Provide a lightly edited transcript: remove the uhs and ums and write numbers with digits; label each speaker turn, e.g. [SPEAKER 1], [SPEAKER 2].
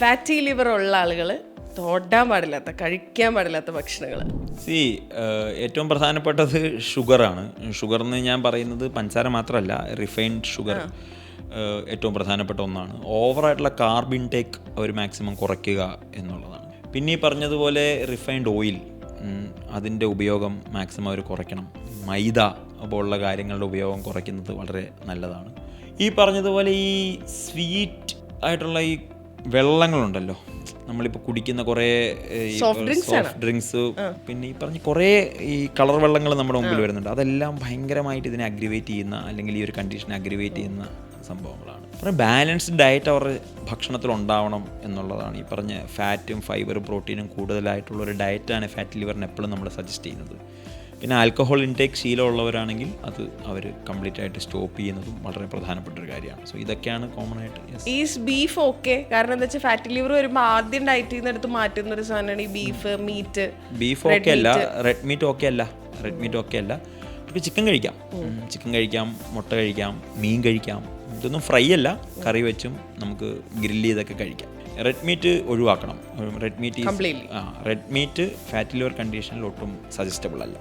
[SPEAKER 1] Fatty liver ഉള്ള ആളുകൾ തൊടാൻ പാടില്ലാത്ത, കഴിക്കാൻ പാടില്ലാത്ത ഭക്ഷണങ്ങൾ?
[SPEAKER 2] ഏറ്റവും പ്രധാനപ്പെട്ടത് ഷുഗറാണ്. ഷുഗർ എന്ന് ഞാൻ പറയുന്നത് പഞ്ചസാര മാത്രമല്ല, റിഫൈൻഡ് ഷുഗർ ഏറ്റവും പ്രധാനപ്പെട്ട ഒന്നാണ്. ഓവറായിട്ടുള്ള കാർബ് ഇൻടേക്ക് അവർ മാക്സിമം കുറയ്ക്കുക എന്നുള്ളതാണ്. പിന്നെ ഈ പറഞ്ഞതുപോലെ റിഫൈൻഡ് ഓയിൽ, അതിൻ്റെ ഉപയോഗം മാക്സിമം അവർ കുറയ്ക്കണം. മൈദ പോലുള്ള കാര്യങ്ങളുടെ ഉപയോഗം കുറയ്ക്കുന്നത് വളരെ നല്ലതാണ്. ഈ പറഞ്ഞതുപോലെ ഈ സ്വീറ്റ് ആയിട്ടുള്ള ഈ വെള്ളങ്ങളുണ്ടല്ലോ, നമ്മളിപ്പോൾ കുടിക്കുന്ന കുറേ സോഫ്റ്റ് ഡ്രിങ്ക്സ്, പിന്നെ ഈ പറഞ്ഞ കുറേ ഈ കളർ വെള്ളങ്ങൾ നമ്മുടെ മുമ്പിൽ വരുന്നുണ്ട്. അതെല്ലാം ഭയങ്കരമായിട്ട് ഇതിനെ അഗ്രിവേറ്റ് ചെയ്യുന്ന, അല്ലെങ്കിൽ ഈ ഒരു കണ്ടീഷനെ അഗ്രിവേറ്റ് ചെയ്യുന്ന സംഭവങ്ങളാണ്. പിന്നെ ബാലൻസ്ഡ് ഡയറ്റ് അവരുടെ ഭക്ഷണത്തിൽ ഉണ്ടാവണം എന്നുള്ളതാണ്. ഈ പറഞ്ഞ ഫാറ്റും ഫൈബറും പ്രോട്ടീനും കൂടുതലായിട്ടുള്ള ഒരു ഡയറ്റാണ് ഫാറ്റ് ലിവറിന് എപ്പോഴും നമ്മൾ സജസ്റ്റ് ചെയ്യുന്നത്. പിന്നെ ആൽക്കഹോൾ ഇൻടേക്ക് ശീലമുള്ളവരാണെങ്കിൽ അത് അവർ കംപ്ലീറ്റ് ആയിട്ട് സ്റ്റോപ്പ് ചെയ്യുന്നതും വളരെ പ്രധാനപ്പെട്ട ഒരു കാര്യമാണ്. സോ ഇതൊക്കെയാണ് കോമൺ ആയിട്ട്.
[SPEAKER 1] ഈ ബീഫ് ഓക്കെ, കാരണം എന്താ വെച്ചാൽ ഫാറ്റി ലിവർ വരുമ്പോൾ ആദ്യം ഡയറ്റിൽ നിന്ന് എടുത്ത് മാറ്റുന്ന ഒരു സാധനമാണ് ഈ ബീഫ്, മീറ്റ്.
[SPEAKER 2] ബീഫ് ഓക്കെ അല്ല, റെഡ് മീറ്റ് ഓക്കെ അല്ല, റെഡ് മീറ്റ് ഓക്കെ അല്ല. പക്ഷേ ചിക്കൻ കഴിക്കാം, ചിക്കൻ കഴിക്കാം, മുട്ട കഴിക്കാം, മീൻ കഴിക്കാം. ഇതൊന്നും ഫ്രൈ അല്ല, കറി വെച്ചും നമുക്ക് ഗ്രില്ല് ചെയ്തൊക്കെ കഴിക്കാം. റെഡ് മീറ്റ് ഒഴിവാക്കണം. റെഡ് മീറ്റ് ഫാറ്റ് ലിവർ കണ്ടീഷനിൽ ഒട്ടും സജസ്റ്റബിൾ അല്ല.